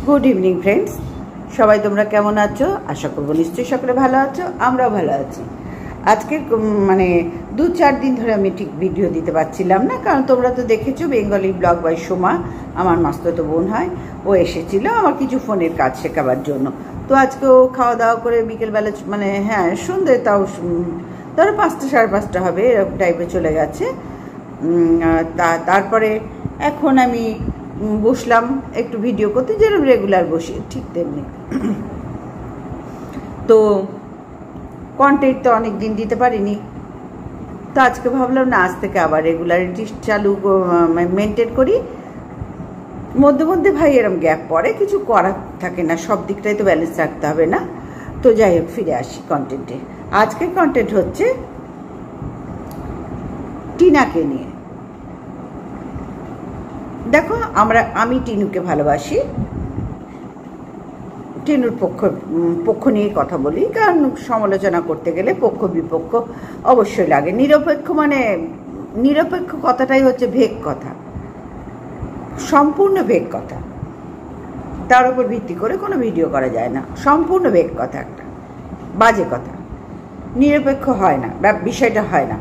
Good evening friends, সবাই তোমরা কেমন আছো? আশা করবো নিশ্চয়ই সকলে ভালো আছো, আমরাও ভালো আছি। আজকে মানে 2-4 দিন ধরে আমি ঠিক ভিডিও দিতে পারছিলাম না, কারণ তোমরা তো দেখেছো বেঙ্গলি ব্লগ বাই সোমা, আমার মাস্তুতো বোন হয়, ও এসেছিলো আমার কিছু ফোনের কাজ শেখাবার জন্য। তো আজকে ও খাওয়া দাওয়া করে বিকেলবেলা মানে হ্যাঁ সন্ধ্যে, তাও ধরো 5টা 5:30 হবে এরকম টাইপে চলে গেছে। তারপরে এখন আমি বসলাম একটু ভিডিও করতে, যেরকম রেগুলার বসি ঠিক তেমনি। তো কন্টেন্ট তো অনেক দিন দিতে পারিনি, তো আজকে ভাবলাম না, আজ থেকে আবার রেগুলারিটি চালু মেনটেন করি। মধ্যে মধ্যে ভাই এরকম গ্যাপ পড়ে, কিছু করার থাকে না, সব দিকটাই তো ব্যালেন্স রাখতে হবে না। তো যাই হোক, ফিরে আসি কন্টেন্টে। আজকের কন্টেন্ট হচ্ছে টিনাকে নিয়ে। দেখো, আমি টিনুকে ভালোবাসি, টিনুর পক্ষ নিয়ে কথা বলি, কারণ সমালোচনা করতে গেলে পক্ষ বিপক্ষ অবশ্যই লাগে। নিরপেক্ষ মানে নিরপেক্ষ কথাটাই হচ্ছে ভেগ কথা, সম্পূর্ণ ভেগ কথা, তার উপর ভিত্তি করে কোনো ভিডিও করা যায় না। সম্পূর্ণ ভেগ কথা, একটা বাজে কথা, নিরপেক্ষ হয় না, বিষয়টা হয় না।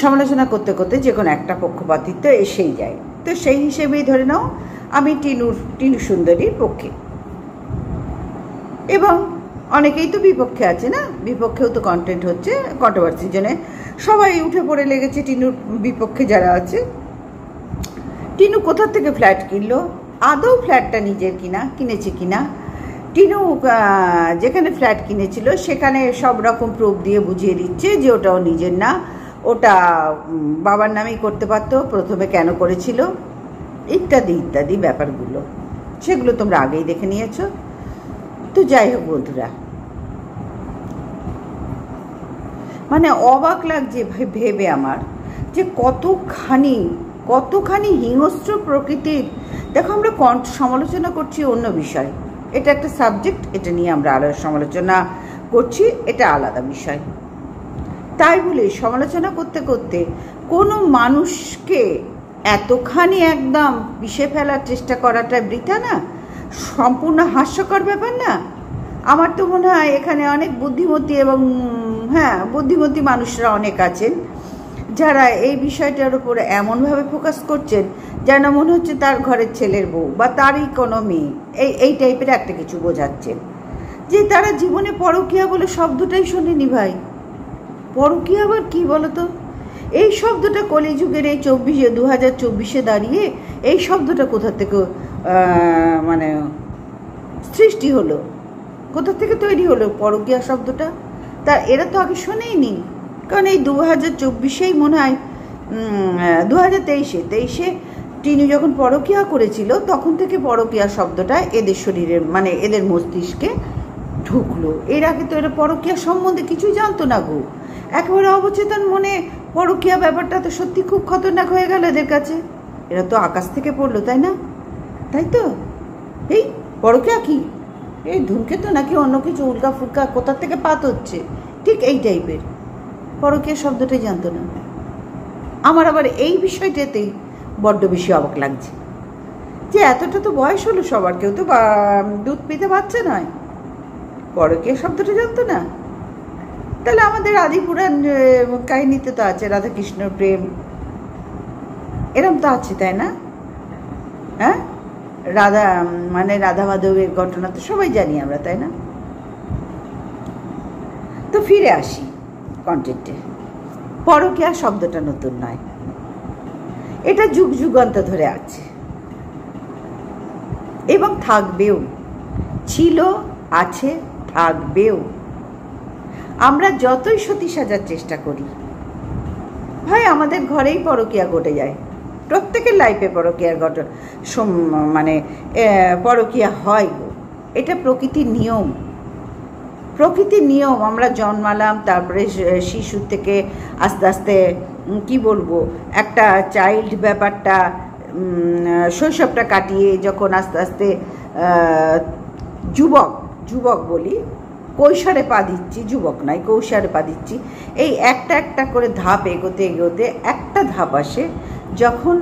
সমালোচনা করতে করতে যে কোনো একটা পক্ষপাতিত্ব এসেই যায়। তো সেই হিসেবেই ধরে নাও আমি টিনু সুন্দরীর পক্ষে, এবং অনেকেই তো বিপক্ষে আছে না, বিপক্ষেও তো কন্টেন্ট হচ্ছে, কন্ট্রোভার্সির জন্য সবাই উঠে পড়ে লেগেছে টিনুর বিপক্ষে যারা আছে। টিনু কোথা থেকে ফ্ল্যাট কিনলো, আদৌ ফ্ল্যাটটা নিজের কিনেছে কিনা? টিনু যেখানে ফ্ল্যাট কিনেছিল সেখানে সব রকম প্রুফ দিয়ে বুঝিয়ে দিচ্ছে যে ওটাও নিজের না, ওটা বাবার নামেই করতে পারতো, প্রথমে কেন করেছিল, ইত্যাদি ইত্যাদি ব্যাপারগুলো, সেগুলো তোমরা আগেই দেখে নিয়েছো। তো যাই হোক বন্ধুরা, মানে অবাক লাগছে ভেবে আমার, যে কতখানি হিংস্র প্রকৃতির। দেখো, আমরা সমালোচনা করছি অন্য বিষয়, এটা একটা সাবজেক্ট, এটা নিয়ে আমরা সমালোচনা করছি, এটা আলাদা বিষয়। তাই বলে সমালোচনা করতে করতে কোনো মানুষকে এতখানি একদম বিষে ফেলার চেষ্টা করাটা বৃথা না, সম্পূর্ণ হাস্যকর ব্যাপার না? আমার তো মনে হয় এখানে অনেক বুদ্ধিমতী এবং বুদ্ধিমতী মানুষরা অনেক আছেন, যারা এই বিষয়টার উপরে এমনভাবে ফোকাস করছেন যেন মনে হচ্ছে তার ঘরের ছেলের বউ বা তারই কোনো মেয়ে, এই টাইপের একটা কিছু বোঝাচ্ছেন, যে তারা জীবনে পরকীয়া বলে শব্দটাই শোনেনি। ভাই, পরকীয়া আবার কি বলতো? এই শব্দটা কলিযুগের এই 2024-এ দাঁড়িয়ে এই শব্দটা কোথা থেকে মানে সৃষ্টি হলো, কোথা থেকে তৈরি হলো পরকীয়া শব্দটা? তা এরা তো আগে শোনেইনি, কারণ এই 2024-এই মনে হয় 2023-এ টিনু যখন পরকীয়া করেছিল, তখন থেকে পরকীয়া শব্দটা এদের শরীরের মানে এদের মস্তিষ্কে ঢুকলো। এর আগে তো এরা পরকীয়া সম্বন্ধে কিছুই জানতো না গো। একেবারে অবচেতন মনে পরকীয়া ব্যাপারটা তো সত্যি খুব খতরনাক হয়ে গেল এদের কাছে। এরা তো আকাশ থেকে পড়লো, তাই না? তাই তো, এই পরকীয়া কি, এই ধূমকেতু নাকি অন্য কিছু উল্কা ফুলকা কোথা থেকে পাত হচ্ছে, ঠিক এই টাইপের পরকীয়া শব্দটাই জানতো না। আমার আবার এই বিষয়টাতেই বড্ড বেশি অবাক লাগছে, যে এতটা তো বয়স হলো সবার, কেউ তো দুধ পিতে বাচ্চা নয়, পরকীয়া শব্দটা জানতো না। তাহলে আমাদের আদিপুরাণ কাহিনীতে তো আছে রাধাকৃষ্ণ প্রেম, এরম তো আছে, তাই না? হ্যাঁ, রাধা মাধবের ঘটনা তো সবাই জানি আমরা, তাই না? তো ফিরে আসি কন্টেন্টে। পরকীয়া শব্দটা নতুন নয়, এটা যুগ যুগান্তর ধরে আছে এবং থাকবেও, ছিল, আছে, থাকবেও। আমরা যতই সতী সাজার চেষ্টা করি, ভাই আমাদের ঘরেই পরকীয়া ঘটে যায়, প্রত্যেকের লাইফে পরকীয়ার মানে পরকীয়া হয় গো। এটা প্রকৃতির নিয়ম, প্রকৃতির নিয়ম। আমরা জন্মালাম, তারপরে শিশু থেকে আস্তে আস্তে কি বলবো, একটা চাইল্ড ব্যাপারটা, শৈশবটা কাটিয়ে যখন আস্তে আস্তে যুবক বলি, কৈশোরে পা দিচ্ছি, যুবক নয় কৈশোরে পা দিচ্ছি, এই একটা একটা করে ধাপ এগোতে এগোতে একটা ধাপ আসে যখন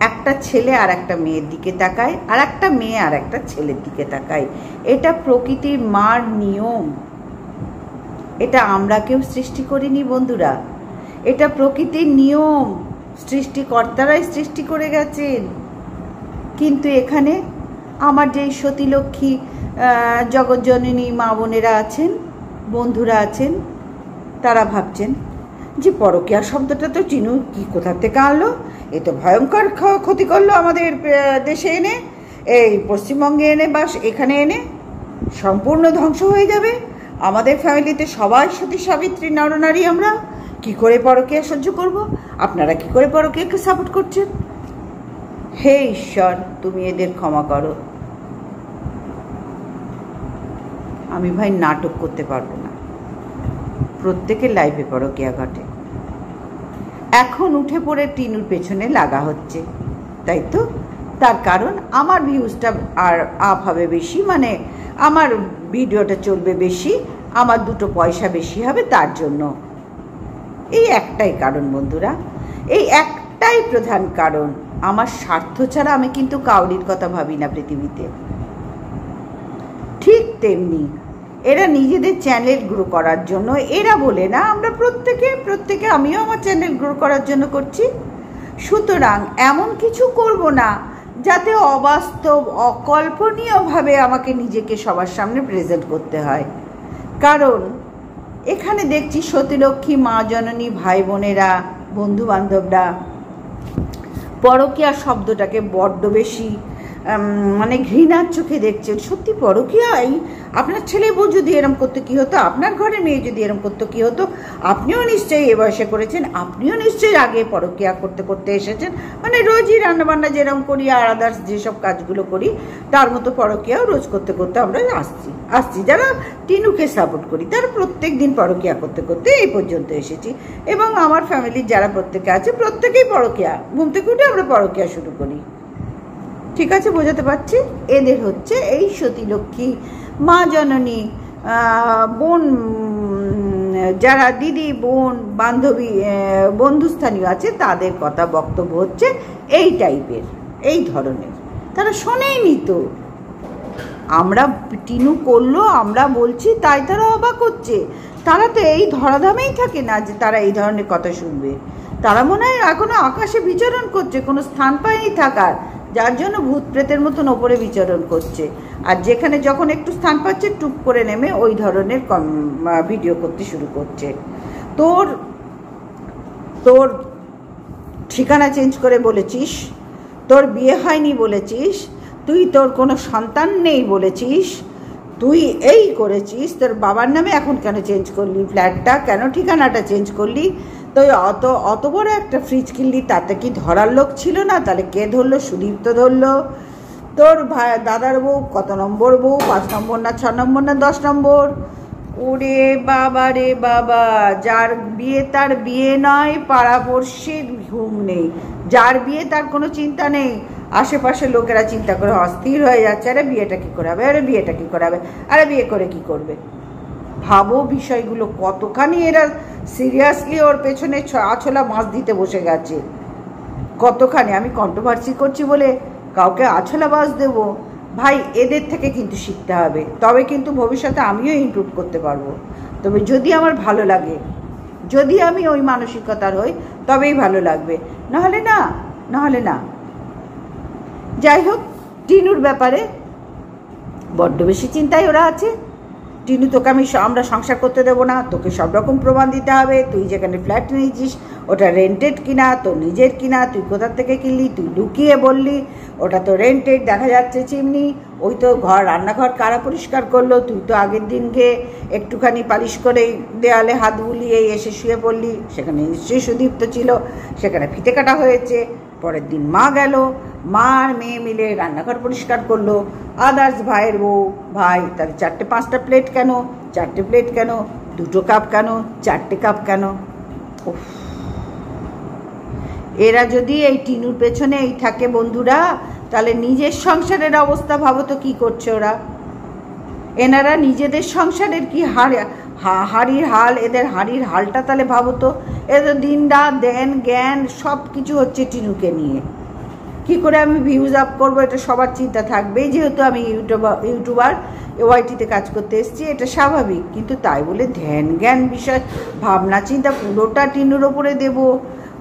একটা ছেলে আর একটা মেয়ের দিকে তাকায়, আর একটা মেয়ে আর একটা ছেলের দিকে তাকায়। এটা প্রকৃতির মার নিয়ম। এটা আমরা কেউ সৃষ্টি করিনি বন্ধুরা, এটা প্রকৃতির নিয়ম, সৃষ্টিকর্তারাই সৃষ্টি করে গেছেন। কিন্তু এখানে আমার যেই সতীলক্ষ্মী জগৎজননী মা বোনেরা আছেন, বন্ধুরা আছেন, তারা ভাবছেন যে পরকীয়া শব্দটা তো টিনু কি কোথা থেকে আনলো, এ তো ভয়ঙ্কর ক্ষতি করলো আমাদের দেশে এনে, এই পশ্চিমবঙ্গে এনে বা এখানে এনে সম্পূর্ণ ধ্বংস হয়ে যাবে আমাদের ফ্যামিলিতে। সবাই সতী সাবিত্রী নরনারী, আমরা কি করে পরকীয়া সহ্য করব? আপনারা কি করে পরকীয়াকে সাপোর্ট করছেন? হে ঈশ্বর, তুমি এদের ক্ষমা করো। আমি ভাই নাটক করতে পারবো না। প্রত্যেকের লাইফে পরকীয়া ঘটে, এখন উঠে পড়ে টিনুর পেছনে লাগা হচ্ছে, তাই তো? তার কারণ আমার ভিউজটা আর আপ হবে বেশি, মানে আমার ভিডিওটা চলবে বেশি, আমার দুটো পয়সা বেশি হবে, তার জন্য। এই একটাই কারণ বন্ধুরা, এই একটাই প্রধান কারণ। আমার স্বার্থ ছাড়া আমি কিন্তু কাউরির কথা ভাবি না পৃথিবীতে। ঠিক তেমনি এরা নিজেদের চ্যানেল গ্রো করার জন্য, এরা বলে না, আমরা প্রত্যেকে আমিও আমার চ্যানেল গ্রো করার জন্য করছি। সুতরাং এমন কিছু করব না যাতে অবাস্তব অকল্পনীয়ভাবে আমাকে নিজেকে সবার সামনে প্রেজেন্ট করতে হয়। কারণ এখানে দেখছি সতীলক্ষ্মী মা জননী ভাই বোনেরা, বন্ধু বান্ধবরা পরকীয়া শব্দটাকে বড্ড বেশি মানে ঘৃণার চোখে দেখছেন। সত্যি পরকীয়াই, আপনার ছেলে বউ যদি এরম করতো কি হতো, আপনার ঘরের মেয়ে যদি এরম করতো কি হতো? আপনিও নিশ্চয়ই এ বয়সে করেছেন, আপনিও নিশ্চয়ই আগে পরকীয়া করতে করতে এসেছেন। মানে রোজই রান্নাবান্না যেরকম করি আর আদার্স যেসব কাজগুলো করি তার মতো পরকীয়াও রোজ করতে করতে আমরা আসছি। যারা টিনুকে সাপোর্ট করি তারা প্রত্যেক দিন পরকীয়া করতে করতে এই পর্যন্ত এসেছি। এবং আমার ফ্যামিলির যারা প্রত্যেকে আছে প্রত্যেকেই পরকীয়া, ঘুম থেকে উঠে আমরা পরকীয়া শুরু করি। ঠিক আছে, বোঝাতে পারছি? এদের হচ্ছে এই সতীলক্ষ্মী মা জননী বোন, যারা দিদি বোন বান্ধবী বন্ধুস্থানীয় আছে, তাদের কথা বক্তব্য হচ্ছে এই টাইপের, এই ধরনের। তারা শোনেইনি তো, আমরা টিনু করলো, আমরা বলছি তাই তারা অবাক হচ্ছে। তারা তো এই ধরাধামেই থাকে না যে তারা এই ধরনের কথা শুনবে। তারা মনে হয় এখনো আকাশে বিচরণ করছে, কোনো স্থান পায়নি থাকার, যার জন্য ভূত প্রেতের মতন ওপরে বিচরণ করছে। আর যেখানে যখন একটু স্থান পাচ্ছে টুপ করে নেমে ওই ধরনের ভিডিও করতে শুরু করছে। তোর ঠিকানা চেঞ্জ করে বলেছিস, তোর বিয়ে হয়নি বলেছিস, তুই তোর কোনো সন্তান নেই বলেছিস, তুই এই করেছিস, তোর বাবার নামে এখন কেন চেঞ্জ করলি ফ্ল্যাটটা, কেন ঠিকানাটা চেঞ্জ করলি? তো অত বড় একটা ফ্রিজ কিনলি, তাতে কি ধরার লোক ছিল না? তাহলে কে ধরলো? সুদীপ্ত ধরলো। তোর ভাই দাদার বউ কত নম্বর বউ, 5 নম্বর না 6 নম্বর না 10 নম্বর? ওরে বাবা রে বাবা, যার বিয়ে তার বিয়ে নয়, পাড়াপড়শির ঘুম নেই। যার বিয়ে তার কোনো চিন্তা নেই, আশেপাশে লোকেরা চিন্তা করে অস্থির হয়ে যাচ্ছে, আরে বিয়েটা কী করে হবে, আরে বিয়েটা কী করে হবে, আরে বিয়ে করে কি করবে? ভাবো বিষয়গুলো কতখানি এরা সিরিয়াসলি ওর পেছনে আছলা মাছ দিতে বসে গেছে, কতখানি। আমি কন্ট্রোভার্সি করছি বলে কাউকে আছলা মাছ দেবো? ভাই এদের থেকে কিন্তু শিখতে হবে, তবে কিন্তু ভবিষ্যতে আমিও ইমপ্রুভ করতে পারবো। তবে যদি আমার ভালো লাগে, যদি আমি ওই মানসিকতার হই, তবেই ভালো লাগবে, নাহলে না। যাই হোক, টিনুর ব্যাপারে বড্ড বেশি চিন্তায় ওরা আছে। টিনু, তোকে আমরা সংসার করতে দেবো না, তোকে সব রকম প্রমাণ দিতে হবে। তুই যেখানে ফ্ল্যাট নিয়েছিস ওটা রেন্টেড কিনা, তোর নিজের কিনা, তুই কোথার থেকে কিনলি, তুই লুকিয়ে বললি ওটা তো রেন্টেড, দেখা যাচ্ছে চিমনি, ওই তো রান্নাঘর কারা পরিষ্কার করলো, তুই তো আগের দিনকে একটুখানি পালিশ করে দেয়ালে হাত বুলিয়ে এসে শুয়ে পড়লি, সেখানে নিশ্চয়ই সুদীপ্ত ছিল, সেখানে ফিতে কাটা হয়েছে। পরের দিন মা গেল, মা আর মেয়ে মিলে রান্নাঘর পরিষ্কার করলো, আদার্স ভাইয়ের বউ ভাই, তাহলে 4-5টা প্লেট কেন, 4টে প্লেট কেন, 2টো কাপ কেন, 4টে কাপ কেন? এরা যদি এই টিনুর পেছনে এই থাকে বন্ধুরা, তাহলে নিজের সংসারের অবস্থা ভাবো তো কি করছে ওরা। এনারা নিজেদের সংসারের কি হাড়ির হাল, এদের হাড়ির হালটা তাহলে ভাবো তো। এদের দিন রাত দেন জ্ঞান সব কিছু হচ্ছে টিনুকে নিয়ে। কি করে আমি ভিউজ আপ করবো, এটা সবার চিন্তা থাকবেই, যেহেতু আমি ইউটিউবার ওয়াইটিতে কাজ করতে এসেছি, এটা স্বাভাবিক। কিন্তু তাই বলে ধ্যান জ্ঞান বিষয় ভাবনা চিন্তা পুরোটা টিনুর ওপরে দেব,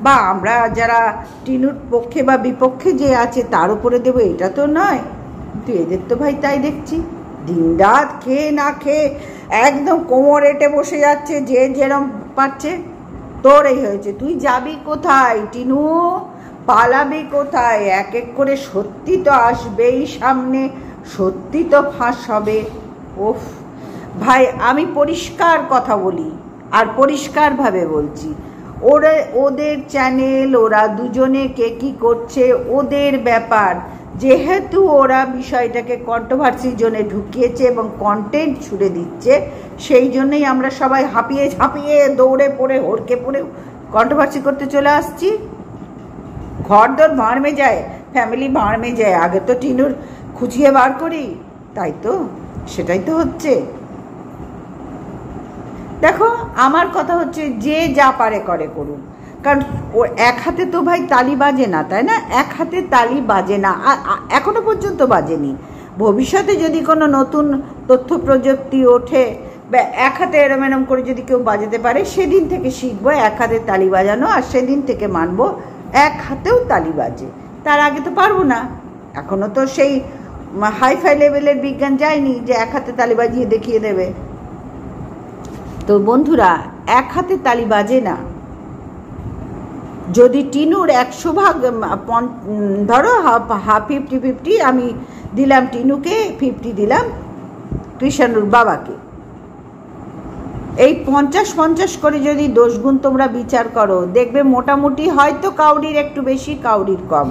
বা আমরা যারা টিনুর পক্ষে বা বিপক্ষে যে আছে তার উপরে দেবো, এটা তো নয়। কিন্তু এদের তো ভাই তাই দেখছি, দিনরাত খেয়ে না খেয়ে একদম কোমর এঁটে বসে যাচ্ছে, যে যেরম পাচ্ছে। তোর এই হয়েছে, তুই যাবি কোথায় টিনু, পালাবি কোথায়? এক এক করে সত্যি তো আসবেই সামনে, সত্যি তো ফাঁস হবে। ওফ ভাই, আমি পরিষ্কার কথা বলি আর পরিষ্কারভাবে বলছি, ওদের চ্যানেল, ওরা দুজনে কে কী করছে ওদের ব্যাপার। যেহেতু ওরা বিষয়টাকে কন্ট্রোভার্সির জন্য ঢুকিয়েছে এবং কন্টেন্ট ছুড়ে দিচ্ছে, সেই জন্যই আমরা সবাই হাঁপিয়ে ঝাঁপিয়ে দৌড়ে পড়ে হড়কে পড়ে কন্ট্রোভার্সি করতে চলে আসছি। ঘর দর ভাঁড় যায়, ফ্যামিলি ভাঁড় যায়, আগে তো টিনুর খুঁচিয়ে বার করি, তাই তো, সেটাই তো হচ্ছে। দেখো আমার কথা হচ্ছে, যে যা পারে করে করুন, কারণ ও এক হাতে তো ভাই তালি বাজে না, তাই না? এক হাতে তালি বাজে না, এখনো পর্যন্ত বাজেনি। ভবিষ্যতে যদি কোনো নতুন তথ্য প্রযুক্তি ওঠে বা এক হাতে এরম এরম করে যদি কেউ বাজাতে পারে, সেদিন থেকে শিখবো এক হাতে তালি বাজানো, আর সেদিন থেকে মানবো এক হাতেও তালি বাজে। তার আগে তো পারবো না, এখনো তো সেই হাইফাই লেভেলের বিজ্ঞান যায়নি যে এক হাতে তালি বাজিয়ে দেখিয়ে দেবে। তো বন্ধুরা, এক হাতে তালি বাজে না। যদি টিনুর 100 ভাগ, ধরো 50-50, আমি দিলাম টিনুকে, 50 দিলাম কৃষাণুর বাবাকে, এই 50-50 করে যদি দোষগুণ তোমরা বিচার করো, দেখবে মোটামুটি হয়তো কাউরির একটু বেশি কাউরির কম,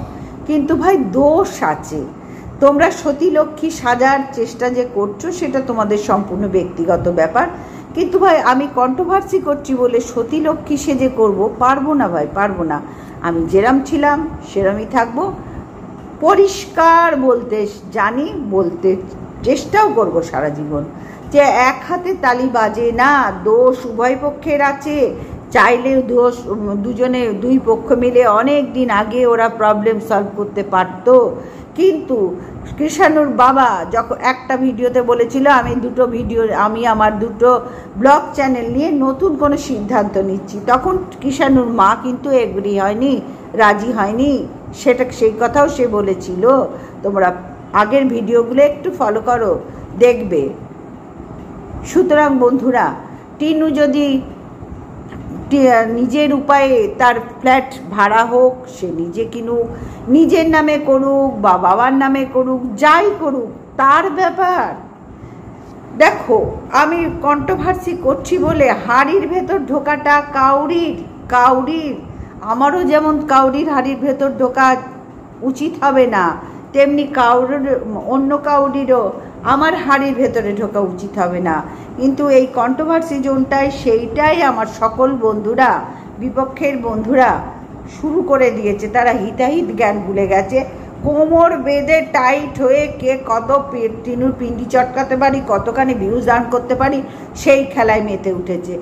কিন্তু ভাই দোষ আছে। তোমরা সতী লক্ষ্মী সাজার চেষ্টা যে করছো সেটা তোমাদের সম্পূর্ণ ব্যক্তিগত ব্যাপার, কিন্তু ভাই আমি কন্ট্রোভার্সি করছি বলে সতী লক্ষ্মী সেজে করবো, পারবো না ভাই, পারবো না। আমি যেরম ছিলাম সেরমই থাকবো, পরিষ্কার বলতে জানি, বলতে চেষ্টাও করবো সারা জীবন, যে এক হাতে তালি বাজে না, দোষ উভয় পক্ষের আছে। চাইলে দোষ দুজনে, দুই পক্ষ মিলে অনেক দিন আগে ওরা প্রবলেম সলভ করতে পারতো। কিন্তু কৃষাণুর বাবা যখন একটা ভিডিওতে বলেছিল, আমি আমার দুটো ব্লগ চ্যানেল নিয়ে নতুন কোনো সিদ্ধান্ত নিচ্ছি, তখন কৃষাণুর মা কিন্তু এগ্রি হয়নি, রাজি হয়নি, সেই কথাও সে বলেছিল। তোমরা আগের ভিডিওগুলো একটু ফলো করো, দেখবে। সুতরাং বন্ধুরা, টিনু যদি নিজের উপায়ে তার ফ্ল্যাট ভাড়া হোক, সে নিজে কিনুক, নিজের নামে করুক বা বাবার নামে করুক, যাই করুক তার ব্যাপার। দেখো, আমি কন্ট্রোভার্সি করছি বলে হাড়ির ভেতর ঢোকাটা কাউরির আমারও যেমন কাউরির হাড়ির ভেতর ঢোকা উচিত হবে না, তেমনি অন্য কাউরিরও আমার হাড়ির ভেতরে ঢোকা উচিত হবে না। কিন্তু এই কন্ট্রোভার্সি জোনটায়, সেইটাই আমার সকল বন্ধুরা, বিপক্ষের বন্ধুরা শুরু করে দিয়েছে। তারা হিতাহিত জ্ঞান ভুলে গেছে, কোমর বেঁধে টাইট হয়ে কে কত টিনুর পিন্ডি চটকাতে পারি, কতখানি ভিউজ আর্ন করতে পারি, সেই খেলায় মেতে উঠেছে।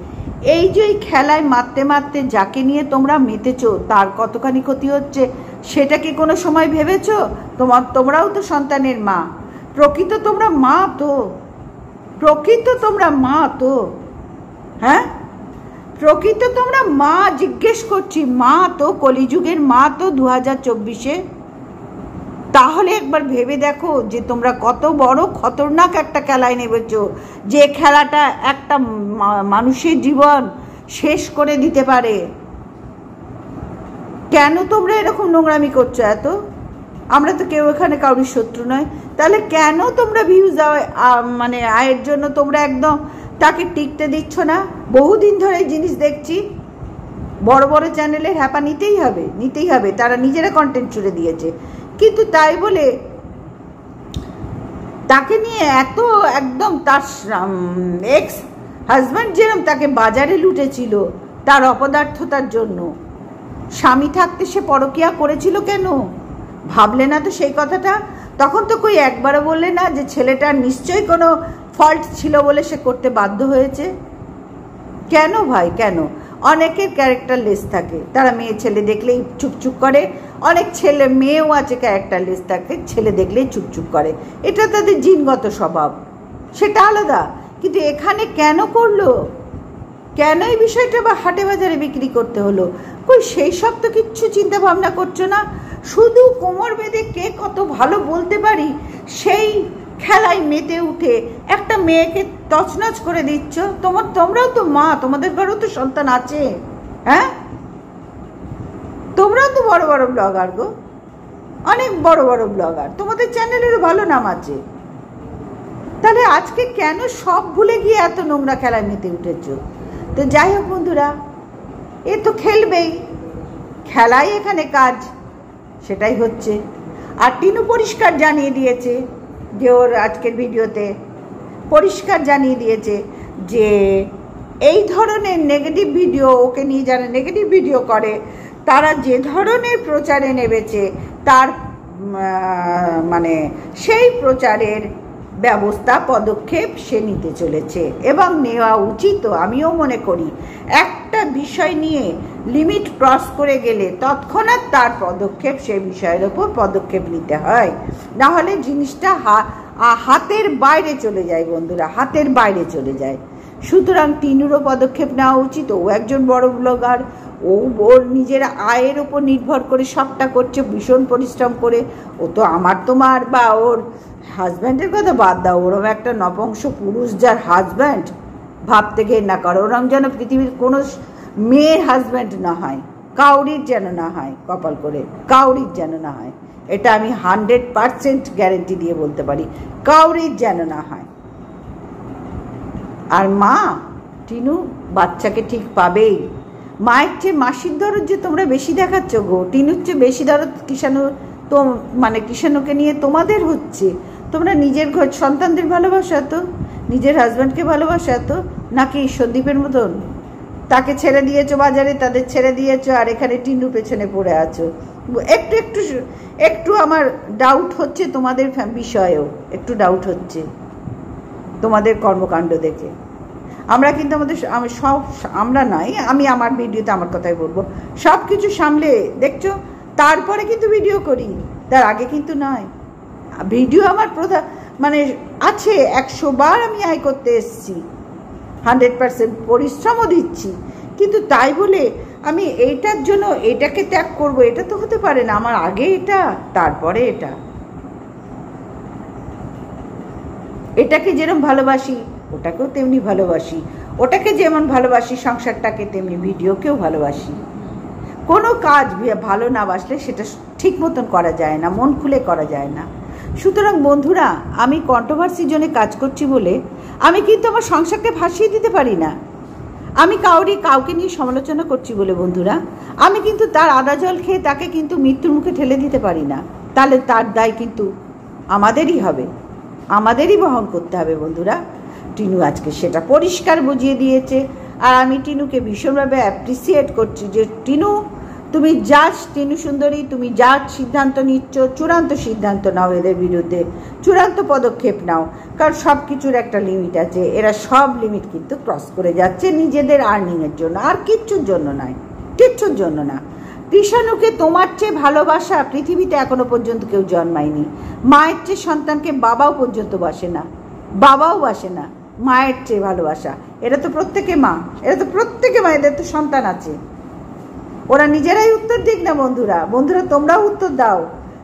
এই যে খেলায় মারতে মারতে যাকে নিয়ে তোমরা মেতেছো, তার কতখানি ক্ষতি হচ্ছে সেটা কি কোনো সময় ভেবেছো? তোমরাও তো সন্তানের মা, প্রকৃত তোমরা মা তো, হ্যাঁ, প্রকৃত তোমরা মা, জিজ্ঞেস করছি, মা তো, কলিযুগের মা তো 2024-এ। তাহলে একবার ভেবে দেখো যে তোমরা কত বড় খতরনাক একটা খেলায় নেমেছো, যে খেলাটা একটা মানুষের জীবন শেষ করে দিতে পারে। কেন তোমরা এরকম নোংরামি করছো এত? আমরা তো কেউ এখানে কারোর শত্রু নয়, তাহলে কেন তোমরা ভিউজ মানে আয়ের জন্য তোমরা একদম তাকে টিকতে দিচ্ছ না? বহুদিন ধরে জিনিস দেখছি, বড় বড় চ্যানেলের হ্যাপা নিতেই হবে, তারা নিজেরা কন্টেন্ট ছুড়ে দিয়েছে, কিন্তু তাই বলে তাকে নিয়ে এত একদম, তার এক্স হাজব্যান্ড যেরকম তাকে বাজারে লুটেছিল তার অপদার্থতার জন্য, স্বামী থাকতে সে পরকীয়া করেছিল কেন? ভাবলে না তো সেই কথাটা? তখন তো কই একবারও বললে না যে ছেলেটার নিশ্চয়ই কোনো ফল্ট ছিল বলে সে করতে বাধ্য হয়েছে? কেন ভাই, কেন? অনেকের ক্যারেক্টার লেস থাকে, তারা মেয়ে ছেলে দেখলেই চুপচুপ করে, অনেক ছেলে মেয়েও আছে ক্যারেক্টারলেস থাকে, ছেলে দেখলেই চুপচুপ করে, এটা তাদের জিনগত স্বভাব, সেটা আলাদা। কিন্তু এখানে কেন করলো, কেন এই বিষয়টা বা হাটে বাজারে বিক্রি করতে হলো, কই সেই সব তো কিচ্ছু চিন্তা ভাবনা করছো না। শুধু কোমর বেঁধে কে কত ভালো বলতে পারি সেই খেলায় মেতে উঠে একটা মেয়েকে তছনছ করে দিচ্ছ। তোমরাও তো মা, তোমাদের ঘরেও তো সন্তান আছে, হ্যাঁ? তোমরাও তো বড় বড় ব্লগার গো, অনেক বড় বড় ব্লগার, তোমাদের চ্যানেলেরও ভালো নাম আছে। তাহলে আজকে কেন সব ভুলে গিয়ে এত নোংরা খেলায় মেতে উঠেছ? তো যাই হোক বন্ধুরা, এ তো খেলবেই, খেলাই এখানে কাজ, সেটাই হচ্ছে। আর টিনু পরিষ্কার জানিয়ে দিয়েছে যে ওর আজকের ভিডিওতে পরিষ্কার জানিয়ে দিয়েছে যে এই ধরনের নেগেটিভ ভিডিও, ওকে নিয়ে যারা নেগেটিভ ভিডিও করে তারা যে ধরনের প্রচারে নেমেছে তার মানে সেই প্রচারের ব্যবস্থা পদক্ষেপ সে নিতে চলেছে এবং নেওয়া উচিত। আমিও মনে করি একটা বিষয় নিয়ে লিমিট ক্রস করে গেলে তৎক্ষণাৎ তার পদক্ষেপ, সেই বিষয়ের ওপর পদক্ষেপ নিতে হয়, না হলে জিনিসটা হাতের বাইরে চলে যায় বন্ধুরা, হাতের বাইরে চলে যায়। সুতরাং টিনুরও পদক্ষেপ নেওয়া উচিত। ও একজন বড় ব্লগার, ও ওর নিজের আয়ের ওপর নির্ভর করে সবটা করছে, ভীষণ পরিশ্রম করে। ও তো আমার তোমার বা ওর হাজব্যান্ডের কথা বাদ দাও, ওরম একটা নপুংস পুরুষ যার হাজব্যান্ড, ভাবতে ঘেন্না করে, ওরম যেন পৃথিবীর কোনো মেয়ের হাজব্যান্ড না হয়, কাউরির যেন না হয়, কপাল করে কাউরির যেন না হয়, এটা আমি 100% গ্যারেন্টি দিয়ে বলতে পারি, কাউরির যেন না হয়। আর মা টিনু বাচ্চাকে ঠিক পাবেই। মায়ের চেয়ে মাসির দরদ যে তোমরা বেশি দেখাচ্ছ গো, টিনুর চেয়ে বেশি দরদ কিষাণু তো মানে কিষাণুকে নিয়ে তোমাদের হচ্ছে। তোমরা নিজের ঘর সন্তানদের ভালোবাসো এত, নিজের হাজব্যান্ডকে ভালোবাসো এত, নাকি সন্দীপের মতন তাকে ছেড়ে দিয়েছো বাজারে, তাদের ছেড়ে দিয়েছো, আর এখানে টিনুর পেছনে পড়ে আছো। একটু একটু একটু আমার ডাউট হচ্ছে তোমাদের বিষয়েও, একটু ডাউট হচ্ছে তোমাদের কর্মকাণ্ড দেখে। আমরা কিন্তু সব, আমরা নয়, আমি আমার ভিডিওতে আমার কথাই বলবো, সব কিছু সামলে দেখছো, তারপরে কিন্তু ভিডিও করি, তার আগে কিন্তু নয়। ভিডিও আমার প্রধান মানে আছে, 100 বার আমি আয় করতে এসছি, 100% পরিশ্রমও দিচ্ছি, কিন্তু তাই বলে আমি এইটার জন্য এটাকে ত্যাগ করব, এটা তো হতে পারে না। আমার আগে এটা, তারপরে এটা। এটাকে যেরকম ভালোবাসি ওটাকেও তেমনি ভালোবাসি, ওটাকে যেমন ভালোবাসি সংসারটাকে, তেমনি ভিডিওকেও ভালোবাসি। কোনো কাজ ভালো না বাসলে সেটা ঠিক মতন করা যায় না, মন খুলে করা যায় না। সুতরাং বন্ধুরা, আমি কন্ট্রোভার্সির জন্য কাজ করছি বলে আমি কিন্তু আমার সংসারকে ভাসিয়ে দিতে পারি না। আমি কাউকে নিয়ে সমালোচনা করছি বলে বন্ধুরা আমি কিন্তু তার আদা জল খেয়ে তাকে কিন্তু মৃত্যুর মুখে ঠেলে দিতে পারি না। তাহলে তার দায় কিন্তু আমাদেরই হবে, আমাদেরই বহন করতে হবে বন্ধুরা। টিনু আজকে সেটা পরিষ্কার বুঝিয়ে দিয়েছে, আর আমি টিনুকে ভীষণভাবে অ্যাপ্রিসিয়েট করছি যে টিনু, তুমি টিনু সুন্দরী, তুমি যা সিদ্ধান্ত নিচ্ছ, চূড়ান্ত সিদ্ধান্ত নাও, এদের বিরুদ্ধে চূড়ান্ত পদক্ষেপ নাও, কারণ সব কিছুর একটা লিমিট আছে। এরা সব লিমিট কিন্তু ক্রস করে যাচ্ছে নিজেদের আর্নিংয়ের জন্য, আর কিচ্ছুর জন্য নয়, কিচ্ছুর জন্য না। কৃষাণুকে তোমার চেয়ে ভালোবাসা পৃথিবীতে এখনো পর্যন্ত কেউ জন্মায়নি। মায়ের চেয়ে সন্তানকে বাবাও পর্যন্ত বাসে না, বাবাও বাসে না, মায়ের চেয়ে ভালোবাসা। এরা তো প্রত্যেকে মা, এরা তো প্রত্যেকে মা, এদের তো সন্তান আছে। ওরা নিজেরাই উত্তর দিক না বন্ধুরা, বন্ধুরা তোমরাও উত্তর দাও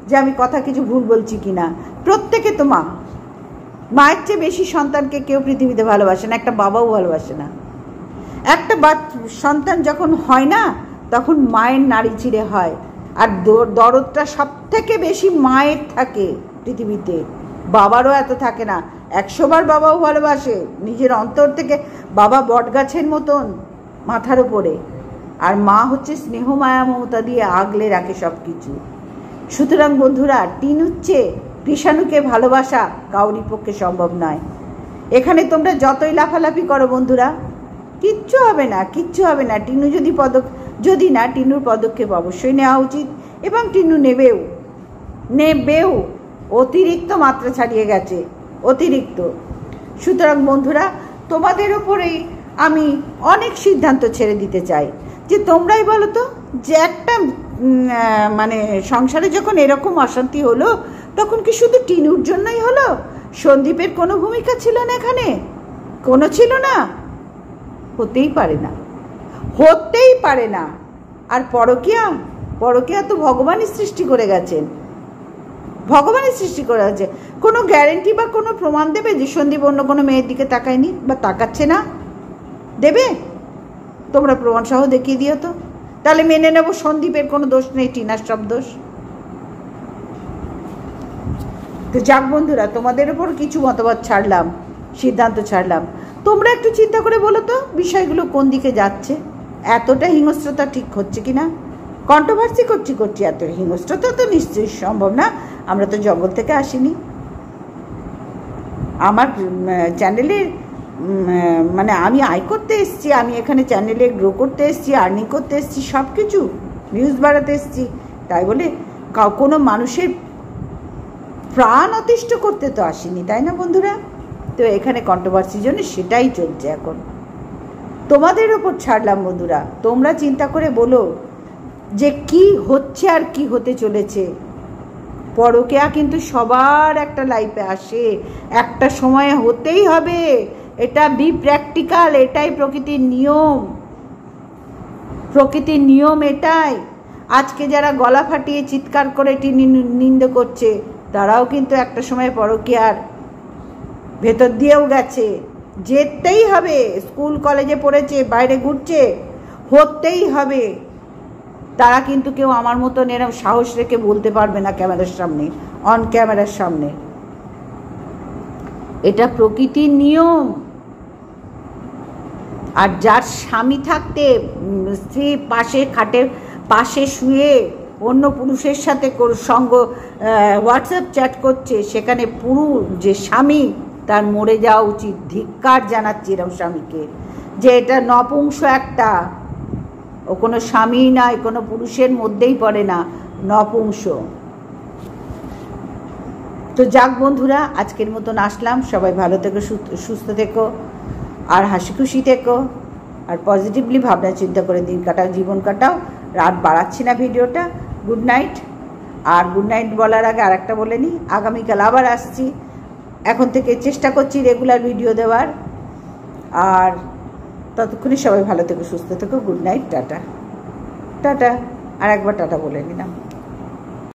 যে আমি কথা কিছু ভুল বলছি কিনা। প্রত্যেকে তো মা, মায়ের চেয়ে বেশি সন্তানকে কেউ পৃথিবীতে ভালোবাসে না, একটা বাবাও ভালোবাসে না। একটা সন্তান যখন হয় না তখন মায়ের নাড়ি ছিঁড়ে হয়, আর দরদটা সব থেকে বেশি মায়ের থাকে পৃথিবীতে, বাবারও এত থাকে না। 100 বার বাবাও ভালোবাসে নিজের অন্তর থেকে, বাবা বটগাছের মতন মাথার উপরে, আর মা হচ্ছে স্নেহ মায়া মমতা দিয়ে আগলে রাখে সব কিছু। সুতরাং বন্ধুরা, টিনুর চেয়ে কৃষাণুকে ভালোবাসা কাউরি পক্ষে সম্ভব নয়। এখানে তোমরা যতই লাফালাফি করো বন্ধুরা, কিচ্ছু হবে না, কিচ্ছু হবে না। টিনু যদি না, টিনুর পদক্ষেপ অবশ্যই নেওয়া উচিত, এবং টিনু নেবেও। অতিরিক্ত মাত্রা ছাড়িয়ে গেছে, অতিরিক্ত। সুতরাং বন্ধুরা, তোমাদের উপরেই আমি অনেক সিদ্ধান্ত ছেড়ে দিতে চাই, যে তোমরাই বলো তো, যে একটা মানে সংসারে যখন এরকম অশান্তি হলো, তখন কি শুধু টিনুর জন্যই হলো? সন্দীপের কোনো ভূমিকা ছিল না এখানে? কোনো ছিল না? হতেই পারে না, হতেই পারে না। আর পরকীয়া, পরকীয়া তো ভগবানই সৃষ্টি করে গেছেন, ভগবানই সৃষ্টি করে গেছে। কোনো গ্যারেন্টি বা কোনো প্রমাণ দেবে যে সন্দীপ অন্য কোনো মেয়ের দিকে তাকায়নি বা তাকাচ্ছে না? দেবে? তোমরা প্রমাণ সহ দেখিয়ে দিও তো, তাহলে মেনে নেব সন্দীপের কোনো দোষ নেই, টিনার সব দোষ। তো যাক বন্ধুরা, তোমাদের ওপর কিছু মতবাদ ছাড়লাম, সিদ্ধান্ত ছাড়লাম। তোমরা একটু চিন্তা করে বলো তো বিষয়গুলো কোন দিকে যাচ্ছে। এতটা হিংস্রতা ঠিক হচ্ছে কিনা? কন্ট্রোভার্সি করছি, এত হিংস্রতা তো নিশ্চয়ই সম্ভব না, আমরা তো জঙ্গল থেকে আসিনি। আমার চ্যানেলে মানে আমি আয় করতে এসেছি, আমি এখানে চ্যানেলে গ্রো করতে এসেছি, আর্নিং করতে এসেছি, সব কিছু ভিউজ বাড়াতে এসেছি। তাই বলে কোনো মানুষের প্রাণ অতিষ্ঠ করতে তো আসিনি, তাই না বন্ধুরা? তো এখানে কন্ট্রোভার্সির জন্য সেটাই চলছে এখন। তোমাদের ওপর ছাড়লাম বন্ধুরা, তোমরা চিন্তা করে বলো যে কি হচ্ছে আর কি হতে চলেছে। পরকীয়া কিন্তু সবার একটা লাইফে আসে, একটা সময়ে হতেই হবে, এটা বি প্র্যাকটিক্যাল, এটাই প্রকৃতির নিয়ম, প্রকৃতির নিয়ম এটাই। আজকে যারা গলা ফাটিয়ে চিৎকার করে নিন্দে করছে, তারাও কিন্তু একটা সময় পরকীয়ার ভেতর দিয়েও গেছে, যেতেই হবে। স্কুল কলেজে পড়েছে, বাইরে ঘুরছে, হতেই হবে। তারা কিন্তু কেউ আমার মতন এরকম সাহস রেখে বলতে পারবে না ক্যামেরার সামনে, অন ক্যামেরার সামনে। এটা প্রকৃতির নিয়ম। আর যার স্বামী থাকতে স্ত্রী পাশে খাটের পাশে শুয়ে অন্য পুরুষের সাথে সঙ্গ হোয়াটসঅ্যাপ চ্যাট করছে, সেখানে পুরুষ যে স্বামী, তার মরে যাওয়া উচিত। ধিক্কার জানাচ্ছি এরকম স্বামীকে, যে এটা নপুংস একটা, ও কোনো স্বামী নয়, কোনো পুরুষের মধ্যেই পড়ে না, নপুংস। তো যাক বন্ধুরা, আজকের মতন আসলাম। সবাই ভালো থেকো, সুস্থ থেকো, আর হাসি খুশি থেকো, আর পজিটিভলি ভাবনা চিন্তা করে দিন কাটাও, জীবন কাটাও। রাত বাড়াচ্ছি না ভিডিওটা। Good night. আর গুড নাইট বলার আগে আর একটা বলে নিই, আগামীকাল আবার আসছি। এখন থেকে চেষ্টা করছি রেগুলার ভিডিও দেওয়ার। আর ততক্ষণে সবাই ভালো থেকো, সুস্থ থেকো। Good night, tata. টাটা। আর একবার টাটা বলে নিলাম।